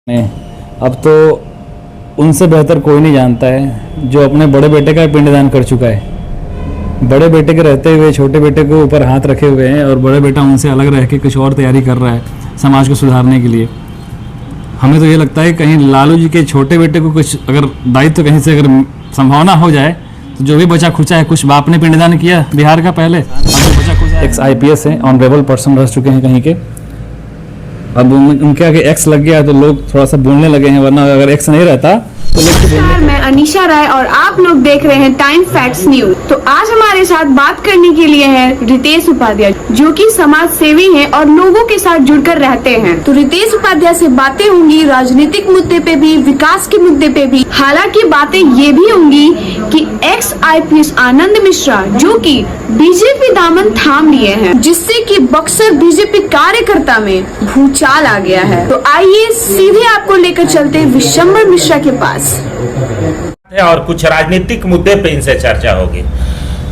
अब तो उनसे बेहतर कोई नहीं जानता है जो अपने बड़े बेटे का पिंडदान कर चुका है। बड़े बेटे के रहते हुए छोटे बेटे को ऊपर हाथ रखे हुए हैं और बड़े बेटा उनसे अलग रह के कुछ और तैयारी कर रहा है समाज को सुधारने के लिए। हमें तो ये लगता है कहीं लालू जी के छोटे बेटे को कुछ अगर दायित्व कहीं से अगर संभावना हो जाए तो जो भी बचा खुचा है, कुछ बाप ने पिंडदान किया बिहार का पहले, बचा खुचा एक्स IPS हैं, ऑनरेबल पर्सन रह चुके हैं कहीं के। अब उनके आगे एक्स लग गया तो लोग थोड़ा सा बोलने लगे हैं, वरना अगर एक्स नहीं रहता तो लोग तो बोलने। मैं अनीशा राय और आप लोग देख रहे हैं टाइम फैक्ट्स न्यूज। तो आज हमारे साथ बात करने के लिए है रितेश उपाध्याय, जो कि समाज सेवी हैं और लोगों के साथ जुड़कर रहते हैं। तो रितेश उपाध्याय से बातें होंगी राजनीतिक मुद्दे पे भी, विकास के मुद्दे पे भी। हालांकि बातें ये भी होंगी कि एक्स IPS आनंद मिश्रा जो कि बीजेपी दामन थाम लिए हैं, जिससे कि बक्सर बीजेपी कार्यकर्ता में भूचाल आ गया है। तो आइए सीधे आपको लेकर चलते विशंबर मिश्रा के पास और कुछ राजनीतिक मुद्दे पे इनसे चर्चा होगी।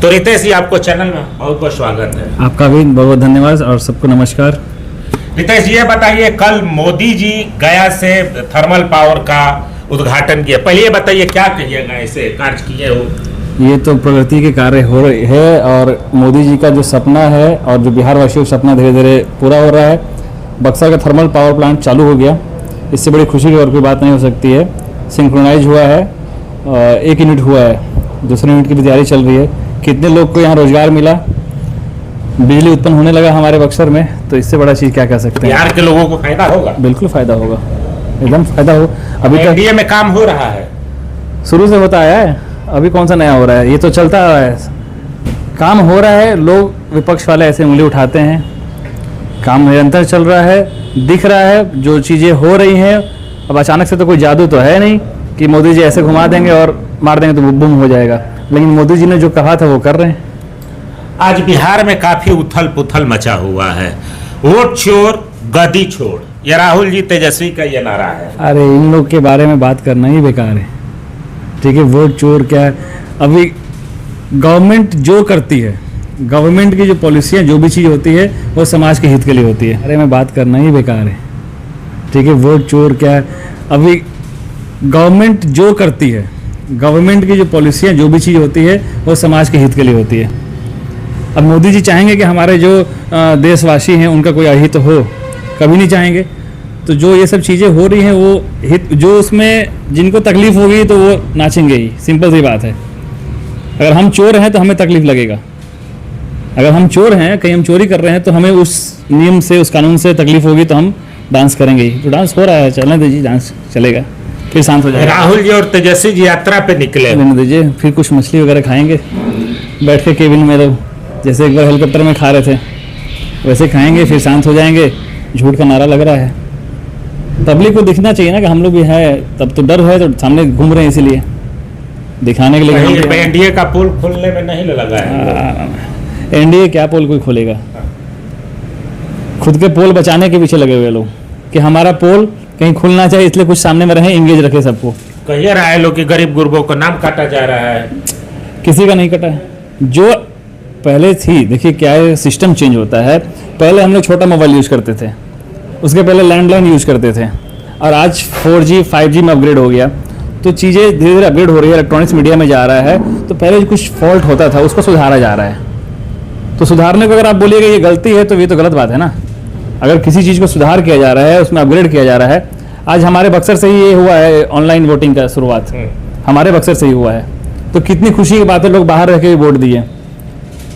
तो रितेश जी, आपको चैनल में बहुत बहुत स्वागत है। आपका भी बहुत बहुत धन्यवाद और सबको नमस्कार। रितेश जी, ये बताइए, कल मोदी जी गया से थर्मल पावर का उद्घाटन किया, पहले ये बताइए क्या कहिएगा, ऐसे कार्य किए हो? ये तो प्रगति के कार्य हो रहे हैं और मोदी जी का जो सपना है और जो बिहार वासियों का सपना धीरे धीरे पूरा हो रहा है। बक्सर का थर्मल पावर प्लांट चालू हो गया, इससे बड़ी खुशी की और कोई बात नहीं हो सकती है। सिंक्रोनाइज हुआ है, 1 यूनिट हुआ है, दूसरे यूनिट की भी तैयारी चल रही है। कितने लोग को यहाँ रोजगार मिला, बिजली उत्पन्न होने लगा हमारे बक्सर में, तो इससे बड़ा चीज़ क्या कह सकते हैं। बिहार के लोगों को फायदा होगा? बिल्कुल फायदा होगा, एकदम फायदा हो। अभी तक एनडीए में काम हो रहा है, शुरू से होता आया है, अभी कौन सा नया हो रहा है, ये तो चलता आ रहा है, काम हो रहा है। लोग विपक्ष वाले ऐसे उंगली उठाते हैं, काम निरंतर चल रहा है, दिख रहा है जो चीज़ें हो रही हैं। अब अचानक से तो कोई जादू तो है नहीं कि मोदी जी ऐसे घुमा देंगे और मार देंगे तो बुम हो जाएगा, लेकिन मोदी जी ने जो कहा था वो कर रहे हैं। आज बिहार में काफी उथल पुथल मचा हुआ है, वोट चोर गदी छोड़, ये राहुल जी तेजस्वी का ये नारा है। अरे इन लोग के बारे में बात करना ही बेकार है, ठीक है। वोट चोर क्या है, अभी गवर्नमेंट जो करती है, गवर्नमेंट की जो पॉलिसियाँ जो भी चीज़ होती है वो समाज के हित के लिए होती है। अरे में बात करना ही बेकार है, ठीक है। वोट चोर क्या है, अभी गवर्नमेंट जो करती है, गवर्नमेंट की जो पॉलिसियाँ जो भी चीज़ होती है वो समाज के हित के लिए होती है। अब मोदी जी चाहेंगे कि हमारे जो देशवासी हैं उनका कोई अहित हो, कभी नहीं चाहेंगे। तो जो ये सब चीज़ें हो रही हैं वो हित, जो उसमें जिनको तकलीफ होगी तो वो नाचेंगे ही, सिंपल सी बात है। अगर हम चोर हैं तो हमें तकलीफ लगेगा, अगर हम चोर हैं, कहीं हम चोरी कर रहे हैं तो हमें उस नियम से, उस कानून से तकलीफ होगी तो हम डांस करेंगे ही। तो डांस हो रहा है, चलने दीजिए, डांस चलेगा, फिर शांत हो जाएगा। राहुल जी और तेजस्वी जी यात्रा पे निकले, रहने दीजिए, फिर कुछ मछली वगैरह खाएंगे बैठ के केबिन में, लोग जैसे एक बार हेलीकॉप्टर में खा रहे थे वैसे खाएंगे, फिर शांत हो जाएंगे। झूठ का नारा लग रहा है, पब्लिक को दिखना चाहिए ना कि हम लोग भी है, तब तो डर है तो सामने घूम रहे हैं, इसीलिए दिखाने के लिए। एनडीए का पोल खोलने में नहीं लगा है। एनडीए क्या पोल कोई खोलेगा, खुद के पोल बचाने के पीछे लगे हुए लोग कि हमारा पोल कहीं खुलना चाहिए, इसलिए कुछ सामने में रहे, इंगेज रखे सबको। कह रहा है लोग कि गरीब गुरबों का नाम काटा जा रहा है, किसी का नहीं कटा है। जो पहले थी, देखिए क्या है, सिस्टम चेंज होता है। पहले हम लोग छोटा मोबाइल यूज करते थे, उसके पहले लैंडलाइन यूज करते थे, और आज 4G 5G में अपग्रेड हो गया, तो चीज़ें धीरे धीरे अपग्रेड हो रही है, इलेक्ट्रॉनिक्स मीडिया में जा रहा है। तो पहले कुछ फॉल्ट होता था, उसको सुधारा जा रहा है। तो सुधारने को अगर आप बोलिएगा ये गलती है तो ये तो गलत बात है ना। अगर किसी चीज़ को सुधार किया जा रहा है, उसमें अपग्रेड किया जा रहा है। आज हमारे बक्सर से ही ये हुआ है, ऑनलाइन वोटिंग का शुरुआत हमारे बक्सर से ही हुआ है, तो कितनी खुशी की बात है, लोग बाहर रह के वोट दिए।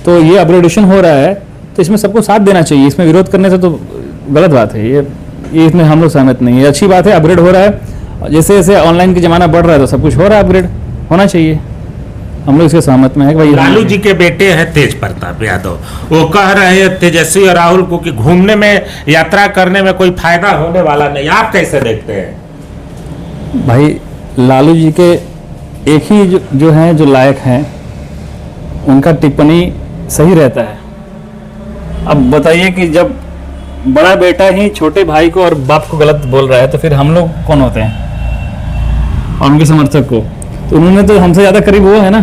तो ये अपग्रेडेशन हो रहा है, तो इसमें सबको साथ देना चाहिए, इसमें विरोध करने से तो गलत बात है। ये इसमें हम लोग सहमत नहीं है, अच्छी बात है, अपग्रेड हो रहा है। जैसे जैसे ऑनलाइन की ज़माना बढ़ रहा है तो सब कुछ हो रहा है, अपग्रेड होना चाहिए, हम लोग इसके सहमत में है। भाई लालू जी के बेटे हैं तेज प्रताप यादव, वो कह रहे हैं तेजस्वी और राहुल को कि घूमने में, यात्रा करने में कोई फायदा होने वाला नहीं, आप कैसे देखते हैं? भाई लालू जी के एक ही जो हैं, जो लायक हैं, उनका टिप्पणी सही रहता है। अब बताइए कि जब बड़ा बेटा ही छोटे भाई को और बाप को गलत बोल रहा है तो फिर हम लोग कौन होते हैं, और उनके समर्थक को? तो उन्होंने तो हमसे ज़्यादा करीब वो है ना,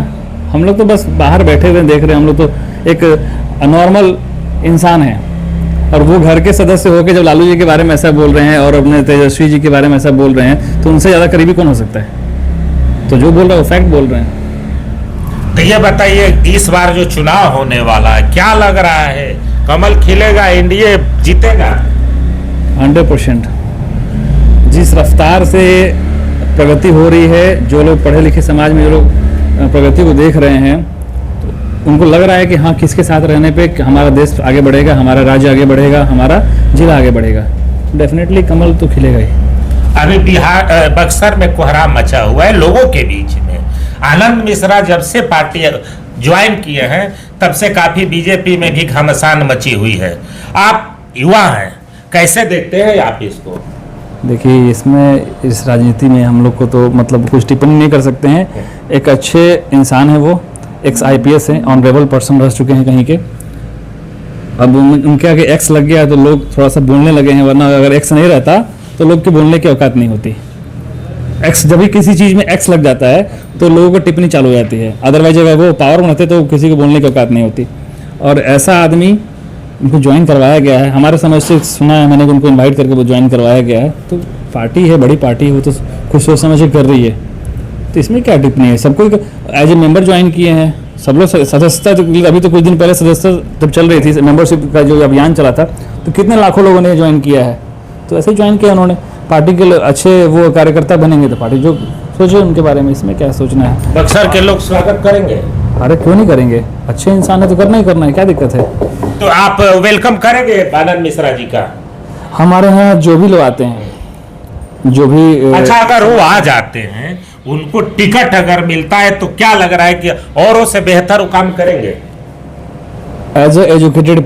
हम लोग तो बस बाहर बैठे हुए देख रहे हैं, हम लोग तो एक नॉर्मल इंसान है। और वो घर के सदस्य होकर जब लालू जी के बारे में ऐसा बोल रहे हैं और अपने तेजस्वी जी के बारे में ऐसा बोल रहे हैं, तो उनसे ज़्यादा करीबी कौन हो सकता है? तो जो बोल रहा है वो फैक्ट बोल रहे हैं। तो ये बताइए, इस बार जो चुनाव होने वाला है, क्या लग रहा है? कमल खिलेगा, एनडीए जीतेगा? 100%। जिस रफ्तार से प्रगति हो रही है, जो लोग पढ़े लिखे समाज में जो लोग प्रगति को देख रहे हैं, तो उनको लग रहा है कि हाँ, किसके साथ रहने पे हमारा देश आगे बढ़ेगा, हमारा राज्य आगे बढ़ेगा, हमारा जिला आगे बढ़ेगा। डेफिनेटली कमल तो खिलेगा ही। अभी बिहार बक्सर में कोहराम मचा हुआ है लोगों के बीच में। आनंद मिश्रा जब से पार्टी ज्वाइन किए हैं, तब से काफी बीजेपी में भी घमासान मची हुई है। आप युवा हैं, कैसे देखते हैं आप इसको? देखिए, इसमें इस राजनीति में हम लोग को तो मतलब कुछ टिप्पणी नहीं कर सकते हैं। एक अच्छे इंसान है, वो एक्स IPS है, ऑनरेबल पर्सन रह चुके हैं कहीं के। अब उनके आगे एक्स लग गया है तो लोग थोड़ा सा बोलने लगे हैं, वरना अगर एक्स नहीं रहता तो लोग की बोलने की औकात नहीं होती। एक्स जब भी किसी चीज़ में एक्स लग जाता है तो लोगों को टिप्पणी चालू हो जाती है, अदरवाइज अगर वो पावर में रहते तो किसी को बोलने की औकात नहीं होती। और ऐसा आदमी उनको ज्वाइन करवाया गया है, हमारे समझ से सुना है मैंने कि उनको इनवाइट करके वो ज्वाइन करवाया गया है। तो पार्टी है, बड़ी पार्टी है, वो तो कुछ सोच समझ के कर रही है, तो इसमें क्या टिप्पणी है? सबको एज ए मेंबर ज्वाइन किए हैं सब लोग। सदस्यता तो अभी तो कुछ दिन पहले सदस्यता जब चल रही थी, मेंबरशिप का जो अभियान चला था, तो कितने लाखों लोगों ने ज्वाइन किया है। तो ऐसे ज्वाइन किया उन्होंने, पार्टी के अच्छे वो कार्यकर्ता बनेंगे तो पार्टी जो सोचे उनके बारे में, इसमें क्या सोचना है। बक्सर के लोग स्वागत करेंगे? अरे क्यों नहीं करेंगे, अच्छे इंसान है तो करना ही करना है, क्या दिक्कत है। तो आप वेलकम करेंगे आनंद मिश्रा जी का? हमारे यहाँ जो भी लोग आते हैं, जो भी अच्छा, अगर वो आ जाते हैं, उनको टिकट अगर मिलता है, तो क्या लग रहा है कि औरों से बेहतर वो काम करेंगे? एज ए एजुकेटेड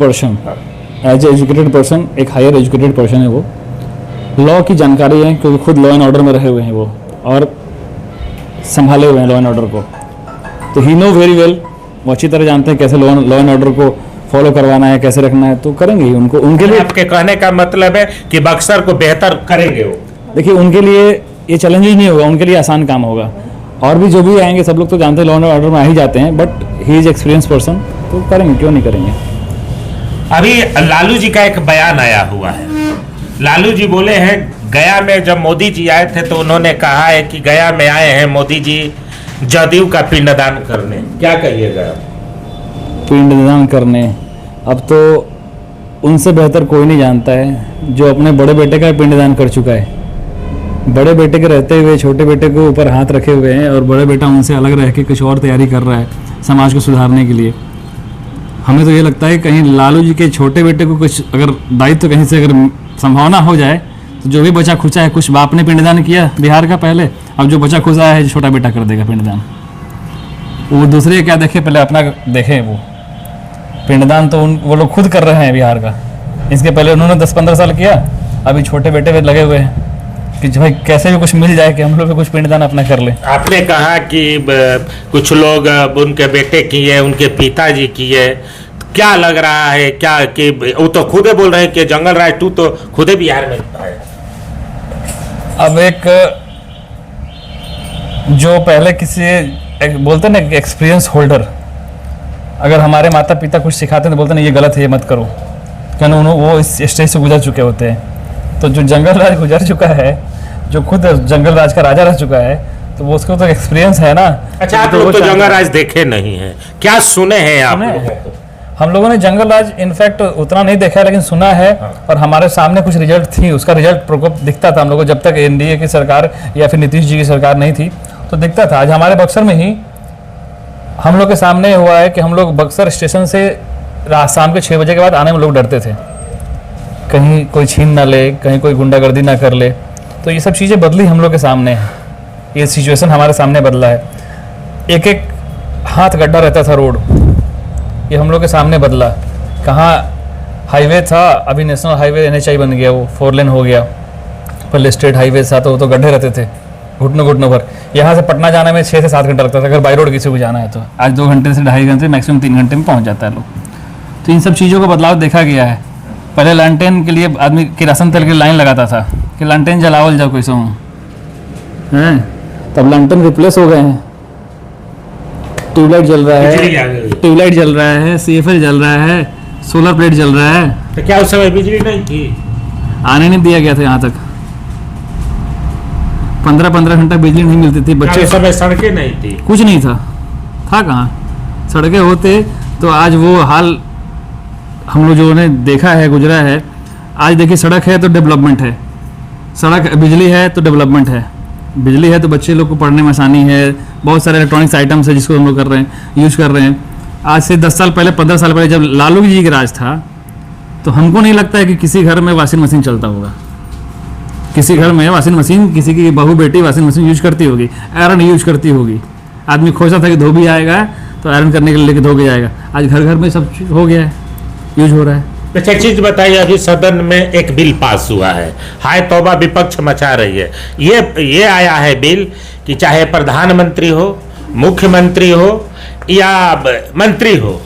पर्सन, एक हायर एजुकेटेड पर्सन है वो, लॉ की जानकारी है क्योंकि खुद लॉ एंड ऑर्डर में रहे हुए हैं वो, और संभाले हुए हैं लॉ एंड ऑर्डर को। तो ही नो वेरी वेल, वो अच्छी तरह जानते हैं कैसे लॉ एंड ऑर्डर को फॉलो करवाना है, कैसे रखना है, तो करेंगे ही। उनके लिए आपके कहने का मतलब है कि बक्सर को बेहतर करेंगे वो? देखिए, उनके लिए ये चैलेंज ही नहीं होगा, उनके लिए आसान काम होगा। और भी जो भी आएंगे सब लोग तो जानते हैं लॉ एंड ऑर्डर में आ ही जाते हैं, but he is experience person, तो करेंगे, क्यों नहीं करेंगे। अभी लालू जी का एक बयान आया हुआ है। लालू जी बोले हैं, गया में जब मोदी जी आए थे तो उन्होंने कहा है कि गया में आए हैं मोदी जी जदयू का पिंडदान करने। क्या कहिएगा? पिंडदान करने, अब तो उनसे बेहतर कोई नहीं जानता है जो अपने बड़े बेटे का पिंडदान कर चुका है। बड़े बेटे के रहते हुए छोटे बेटे को ऊपर हाथ रखे हुए हैं, और बड़े बेटा उनसे अलग रह के कुछ और तैयारी कर रहा है समाज को सुधारने के लिए। हमें तो ये लगता है कहीं लालू जी के छोटे बेटे को कुछ अगर दायित्व कहीं से अगर संभावना हो जाए, तो जो भी बचा खुचा है, कुछ बाप ने पिंडदान किया बिहार का पहले, अब जो बचा खुचा है छोटा बेटा कर देगा पिंडदान। वो दूसरे क्या देखे, पहले अपना देखे। वो पिंडदान तो वो लोग खुद कर रहे हैं बिहार का, इसके पहले उन्होंने 10-15 साल किया, अभी छोटे बेटे पे लगे हुए हैं कि भाई कैसे भी कुछ मिल जाए कि हम लोग भी कुछ पिंडदान अपना कर ले। आपने कहा कि कुछ लोग उनके बेटे किए, उनके पिताजी किए, क्या लग रहा है क्या कि वो तो खुदे बोल रहे हैं कि जंगल राज 2 तो खुदे बिहार में है। अब एक जो पहले बोलते ना एक्सपीरियंस होल्डर, अगर हमारे माता पिता कुछ सिखाते हैं तो बोलते ना ये गलत है, ये मत करो, क्योंकि वो इस स्टेज से गुजर चुके होते हैं। तो जो जंगल राज गुजर चुका है, जो खुद जंगल राज का राजा रह चुका है, तो वो उसको तो एक्सपीरियंस है ना। अच्छा, आप लोग तो जंगल राज देखे नहीं है, क्या सुने हैं आप? हम लोगों ने जंगल राज इनफैक्ट उतना नहीं देखा है, लेकिन सुना है। और हमारे सामने कुछ रिजल्ट थी, उसका रिजल्ट प्रकोप दिखता था हम लोगों को, जब तक एनडीए की सरकार या फिर नीतीश जी की सरकार नहीं थी तो दिखता था। आज हमारे बक्सर में ही हम लोग के सामने हुआ है कि हम लोग बक्सर स्टेशन से शाम के 6 बजे के बाद आने में लोग डरते थे, कहीं कोई छीन ना ले, कहीं कोई गुंडागर्दी ना कर ले। तो ये सब चीज़ें बदली हम लोग के सामने है, ये सिचुएशन हमारे सामने बदला है। एक हाथ गड्ढा रहता था रोड, ये हम लोग के सामने बदला। कहाँ हाईवे था, अभी नेशनल हाईवे NHI बन गया, वो 4 लेन हो गया। पहले स्टेट हाईवे था तो वो तो गड्ढे रहते थे घुटनों भर। यहाँ से पटना जाने में 6 से 7 घंटा लगता था, अगर बाई रोड किसी को जाना है तो। आज 2 घंटे से 2.5 घंटे, मैक्सिमम 3 घंटे में पहुँच जाता है लोग। तो इन सब चीज़ों का बदलाव देखा गया है। पहले लैंटेन के लिए आदमी किरासन तेल की लाइन लगाता था कि लैंटेन जलावल जाओ कैसे हूँ, तब लैंटेन रिप्लेस हो गए हैं, ट्यूबलाइट जल रहा है, CFL जल रहा है, सोलर प्लेट जल रहा है। तो क्या उस समय बिजली नहीं थी? आने नहीं दिया गया था यहाँ तक। 15-15 घंटा बिजली नहीं मिलती थी। क्या बच्चे, उस समय सड़कें नहीं थी? कुछ नहीं था कहाँ। सड़कें होते तो आज वो हाल हम लोग जो ने देखा है, गुजरा है। आज देखिए सड़क है तो डेवलपमेंट है, सड़क बिजली है तो डेवलपमेंट है, बिजली है तो बच्चे लोग को पढ़ने में आसानी है। बहुत सारे इलेक्ट्रॉनिक्स आइटम्स है जिसको हम लोग कर रहे हैं, यूज कर रहे हैं। आज से 10 साल पहले, 15 साल पहले जब लालू जी का राज था, तो हमको नहीं लगता है कि किसी घर में वॉशिंग मशीन चलता होगा। किसी घर में वॉशिंग मशीन, किसी की बहू बेटी वॉशिंग मशीन यूज करती होगी, आयरन यूज करती होगी। आदमी खोजता था कि धोबी आएगा तो आयरन करने के लिए लेके धो के जाएगा। आज घर घर में सब चीज हो गया है, यूज हो रहा है। अच्छा, चीज बताइए, अभी सदन में एक बिल पास हुआ है, हाय तौबा विपक्ष मचा रही है। ये आया है बिल कि चाहे प्रधानमंत्री हो, मुख्यमंत्री हो या मंत्री हो,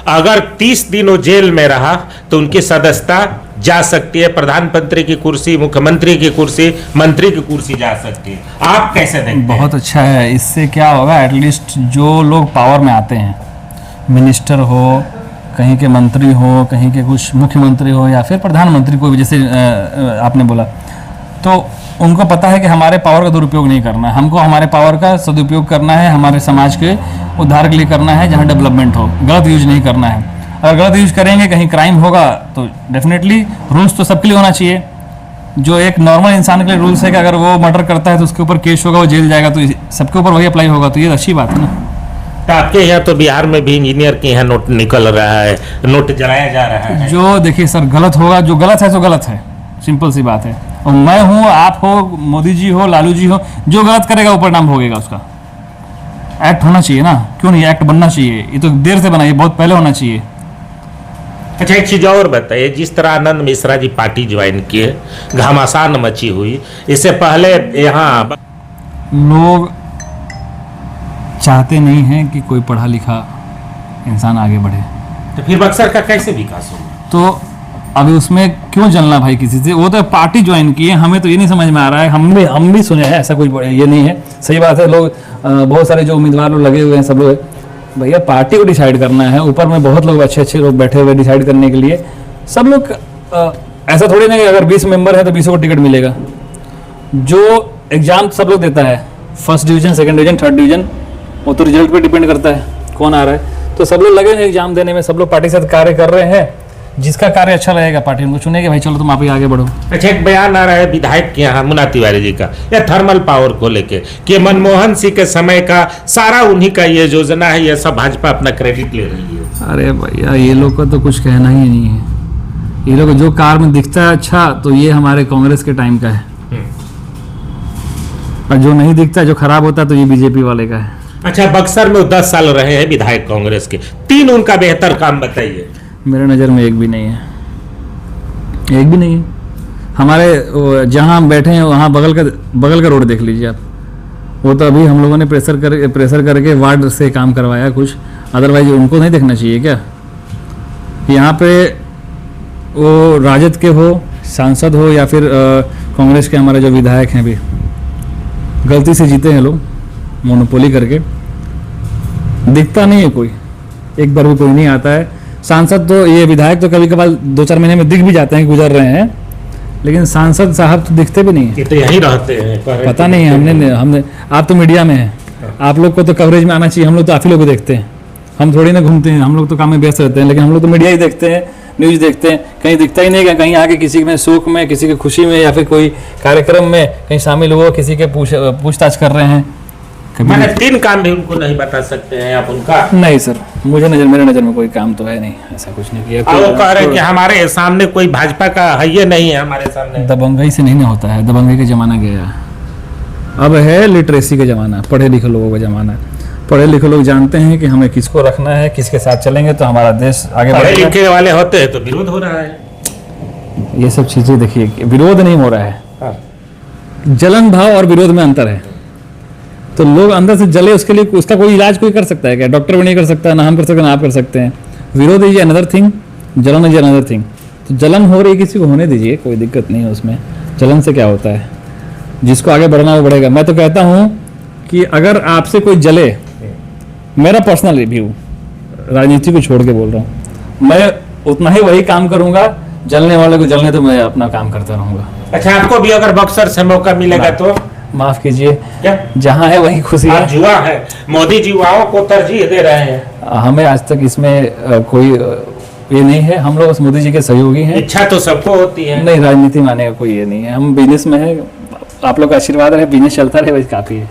अगर 30 दिन वो जेल में रहा तो उनकी सदस्यता जा सकती है। प्रधानमंत्री की कुर्सी, मुख्यमंत्री की कुर्सी, मंत्री की कुर्सी जा सकती है। आप कैसे देखते हैं? बहुत अच्छा है। इससे क्या होगा, एटलीस्ट जो लोग पावर में आते हैं, मिनिस्टर हो, कहीं के मंत्री हो, कहीं के कुछ मुख्यमंत्री हो या फिर प्रधानमंत्री को, जैसे आपने बोला, तो उनको पता है कि हमारे पावर का दुरुपयोग नहीं करना है, हमको हमारे पावर का सदुपयोग करना है, हमारे समाज के उद्धार के लिए करना है, जहाँ डेवलपमेंट हो। गलत यूज नहीं करना है। अगर गलत यूज करेंगे, कहीं क्राइम होगा तो डेफिनेटली रूल्स तो सबके लिए होना चाहिए। जो एक नॉर्मल इंसान के लिए रूल्स है कि अगर वो मर्डर करता है तो उसके ऊपर केस होगा, वो जेल जाएगा, तो सबके ऊपर वही अप्लाई होगा। तो ये अच्छी बात है ना। तो आपके यहाँ तो बिहार में भी इंजीनियर के यहाँ नोट निकल रहा है, नोट जलाया जा रहा है। जो देखिए सर, गलत होगा, जो गलत है तो गलत है, सिंपल सी बात है। और मैं हूँ, आप हो, मोदी जी हो, लालू जी हो, जो गलत करेगा ऊपर नाम भोगेगा उसका। एक्ट होना चाहिए ना, क्यों नहीं एक्ट बनना चाहिए। ये तो देर से बना, ये बहुत पहले होना चाहिए। अच्छा, एक चीज और बताइए, जिस तरह आनंद मिश्रा जी पार्टी ज्वाइन किए, घमासान मची हुई, इससे पहले यहाँ लोग चाहते नहीं हैं कि कोई पढ़ा लिखा इंसान आगे बढ़े, तो फिर बक्सर का कैसे विकास होगा? तो अभी उसमें क्यों जलना भाई किसी से। वो तो पार्टी ज्वाइन की है, हमें तो ये नहीं समझ में आ रहा है। हम भी सुने हैं, ऐसा कोई ये नहीं है। सही बात है, लोग बहुत सारे जो उम्मीदवार लोग लगे हुए हैं, सब लोग, भैया पार्टी को डिसाइड करना है। ऊपर में बहुत लोग, अच्छे लोग बैठे हुए डिसाइड करने के लिए। सब लोग ऐसा थोड़ी ना कि अगर 20 मेंबर है तो 20 को टिकट मिलेगा। जो एग्जाम सब लोग देता है, first division, second division, third division, वो तो रिजल्ट पे डिपेंड करता है कौन आ रहा है। तो सब लोग लगे हैं एग्जाम देने में, सब लोग पार्टी के साथ कार्य कर रहे हैं। जिसका कार्य अच्छा लगेगा पार्टी उनको चुनेगी, भाई चलो तुम आप ही आगे बढ़ो। अच्छा, एक बयान आ रहा है विधायक के यहाँ, मुन्ना तिवारी जी का, या थर्मल पावर को लेके कि मनमोहन सिंह के समय का सारा उन्हीं का ये योजना है, ये सब भाजपा अपना क्रेडिट ले रही है। अरे भैया, ये लोग का तो कुछ कहना ही नहीं है। ये लोग जो कार में दिखता है अच्छा, तो ये हमारे कांग्रेस के टाइम का है, और जो नहीं दिखता, जो खराब होता है, तो ये बीजेपी वाले का है। अच्छा, बक्सर में 10 साल रहे हैं विधायक कांग्रेस के, 3 उनका बेहतर काम बताइए। मेरे नज़र में एक भी नहीं है, एक भी नहीं है। हमारे जहाँ हम बैठे हैं वहाँ बगल का रोड देख लीजिए आप। वो तो अभी हम लोगों ने प्रेशर करके वार्ड से काम करवाया कुछ, अदरवाइज उनको नहीं देखना चाहिए क्या। यहाँ पे वो राजद के हो, सांसद हो, या फिर कांग्रेस के हमारे जो विधायक हैं, भी गलती से जीते हैं लोग, मोनोपोली करके। दिखता नहीं है कोई, एक बार भी कोई नहीं आता है। सांसद तो, ये विधायक तो कभी कभार 2-4 महीने में दिख भी जाते हैं, गुजर रहे हैं, लेकिन सांसद साहब तो दिखते भी नहीं है। तो यहीं रहते हैं, पता नहीं है। हमने आप तो मीडिया में हैं, आप लोग को तो कवरेज में आना चाहिए। हम लोग तो आप ही लोग को देखते हैं, हम थोड़ी ना घूमते हैं, हम लोग तो काम में व्यस्त रहते हैं। लेकिन हम लोग तो मीडिया ही देखते हैं, न्यूज़ देखते हैं। कहीं दिखता ही नहीं है, कहीं आके किसी में शोक में, किसी की खुशी में, या फिर कोई कार्यक्रम में कहीं शामिल हुआ, किसी के पूछताछ कर रहे हैं। मैंने 3 काम भी उनको नहीं बता सकते हैं आप उनका? नहीं सर, मेरे नज़र में कोई काम तो है नहीं, ऐसा कुछ नहीं किया। वो कह रहे हैं कि हमारे सामने कोई भाजपा का है, ये नहीं है हमारे सामने। दबंगई से नहीं ना होता है, दबंगई का जमाना गया। अब है लिटरेसी का जमाना, पढ़े लिखे लोगों का जमाना। पढ़े लिखे लोग जानते हैं कि हमें किसको रखना है, किसके साथ चलेंगे तो हमारा देश आगे बढ़ेगा। पढ़े लिखे वाले होते हैं तो विरोध हो रहा है। ये सब चीजें देखिए, विरोध नहीं हो रहा है, जलन भाव और विरोध में अंतर है। तो लोग अंदर से जले, उसके लिए उसका कोई इलाज कोई कर सकता है क्या? डॉक्टर भी नहीं कर सकता, ना हम कर सकते, ना आप कर सकते हैं। विरोध इज अनदर थिंग, जलन इज अनदर थिंग। तो जलन हो रही है, किसी को होने दीजिए, कोई दिक्कत नहीं है उसमें। जलन से क्या होता है, जिसको आगे बढ़ना वो बढ़ेगा। मैं तो कहता हूँ कि अगर आपसे कोई जले, मेरा पर्सनल रिव्यू, राजनीति को छोड़ के बोल रहा हूँ, मैं उतना ही वही काम करूंगा, जलने वाले को जलने तो मैं अपना काम करता रहूंगा। अच्छा, आपको भी अगर बक्सर से मौका मिलेगा तो माफ कीजिए, क्या जहाँ है वही खुशी आप है। जुआ है, मोदी जी युवाओं को तरजीह दे रहे हैं। हमें आज तक इसमें कोई ये नहीं है, हम लोग मोदी जी के सहयोगी हैं। इच्छा तो सबको होती है। नहीं, राजनीति माने का कोई ये नहीं है, हम बिजनेस में है, आप लोग का आशीर्वाद रहे, बिजनेस चलता रहे, वही काफी है।